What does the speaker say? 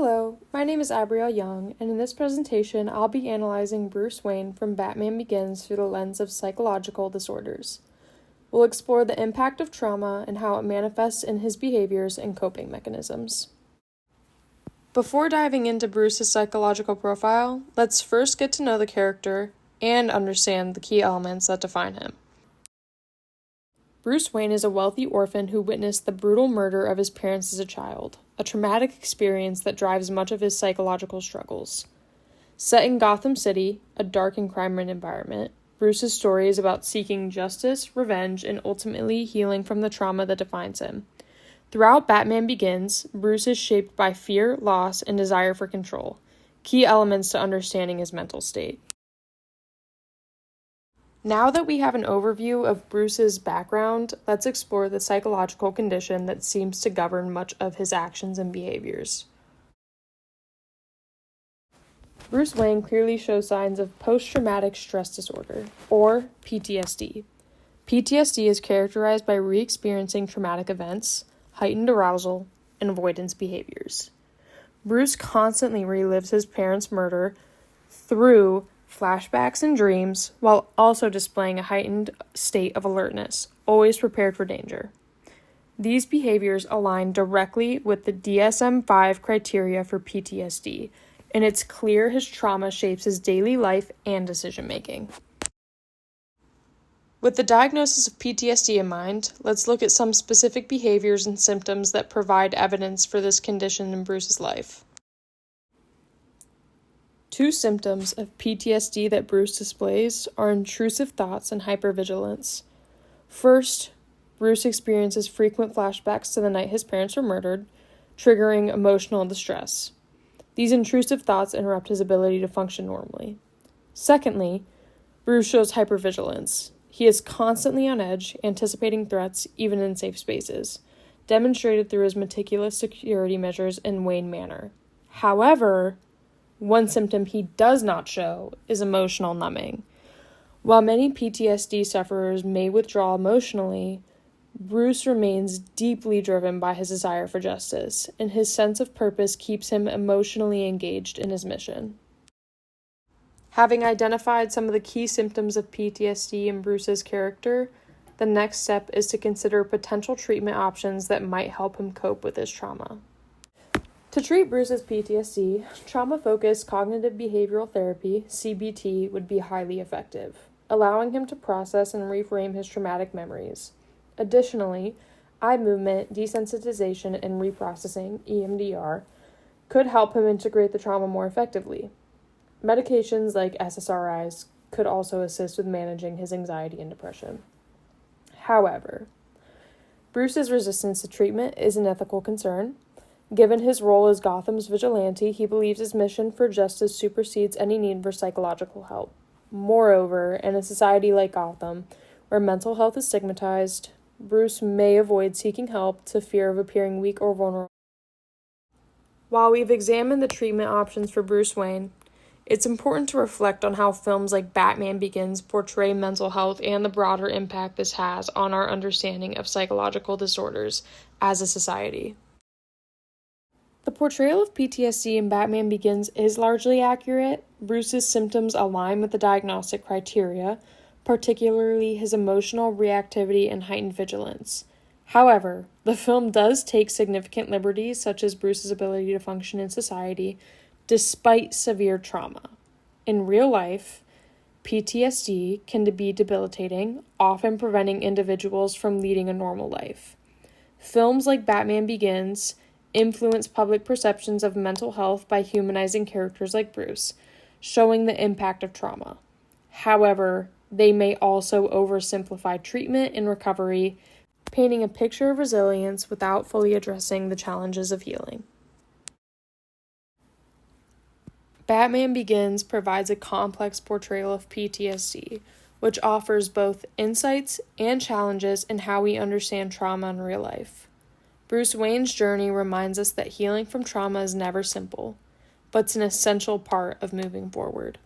Hello, my name is Abrielle Young, and in this presentation, I'll be analyzing Bruce Wayne from Batman Begins through the lens of psychological disorders. We'll explore the impact of trauma and how it manifests in his behaviors and coping mechanisms. Before diving into Bruce's psychological profile, let's first get to know the character and understand the key elements that define him. Bruce Wayne is a wealthy orphan who witnessed the brutal murder of his parents as a child, a traumatic experience that drives much of his psychological struggles. Set in Gotham City, a dark and crime-ridden environment, Bruce's story is about seeking justice, revenge, and ultimately healing from the trauma that defines him. Throughout Batman Begins, Bruce is shaped by fear, loss, and desire for control, key elements to understanding his mental state. Now that we have an overview of Bruce's background, let's explore the psychological condition that seems to govern much of his actions and behaviors. Bruce Wayne clearly shows signs of post-traumatic stress disorder, or PTSD. PTSD is characterized by re-experiencing traumatic events, heightened arousal, and avoidance behaviors. Bruce constantly relives his parents' murder through flashbacks and dreams, while also displaying a heightened state of alertness, always prepared for danger. These behaviors align directly with the DSM-5 criteria for PTSD, and it's clear his trauma shapes his daily life and decision-making. With the diagnosis of PTSD in mind, let's look at some specific behaviors and symptoms that provide evidence for this condition in Bruce's life. Two symptoms of PTSD that Bruce displays are intrusive thoughts and hypervigilance. First, Bruce experiences frequent flashbacks to the night his parents were murdered, triggering emotional distress. These intrusive thoughts interrupt his ability to function normally. Secondly, Bruce shows hypervigilance. He is constantly on edge, anticipating threats even in safe spaces, demonstrated through his meticulous security measures in Wayne Manor. However, one symptom he does not show is emotional numbing. While many PTSD sufferers may withdraw emotionally, Bruce remains deeply driven by his desire for justice, and his sense of purpose keeps him emotionally engaged in his mission. Having identified some of the key symptoms of PTSD in Bruce's character, the next step is to consider potential treatment options that might help him cope with his trauma. To treat Bruce's PTSD, trauma-focused cognitive behavioral therapy, CBT, would be highly effective, allowing him to process and reframe his traumatic memories. Additionally, eye movement, desensitization, and reprocessing, EMDR, could help him integrate the trauma more effectively. Medications like SSRIs could also assist with managing his anxiety and depression. However, Bruce's resistance to treatment is an ethical concern. Given his role as Gotham's vigilante, he believes his mission for justice supersedes any need for psychological help. Moreover, in a society like Gotham, where mental health is stigmatized, Bruce may avoid seeking help to fear of appearing weak or vulnerable. While we've examined the treatment options for Bruce Wayne, it's important to reflect on how films like Batman Begins portray mental health and the broader impact this has on our understanding of psychological disorders as a society. The portrayal of PTSD in Batman Begins is largely accurate. Bruce's symptoms align with the diagnostic criteria, particularly his emotional reactivity and heightened vigilance. However, the film does take significant liberties, such as Bruce's ability to function in society, despite severe trauma. In real life, PTSD can be debilitating, often preventing individuals from leading a normal life. Films like Batman Begins influence public perceptions of mental health by humanizing characters like Bruce, showing the impact of trauma. However, they may also oversimplify treatment and recovery, painting a picture of resilience without fully addressing the challenges of healing. Batman Begins provides a complex portrayal of PTSD, which offers both insights and challenges in how we understand trauma in real life. Bruce Wayne's journey reminds us that healing from trauma is never simple, but it's an essential part of moving forward.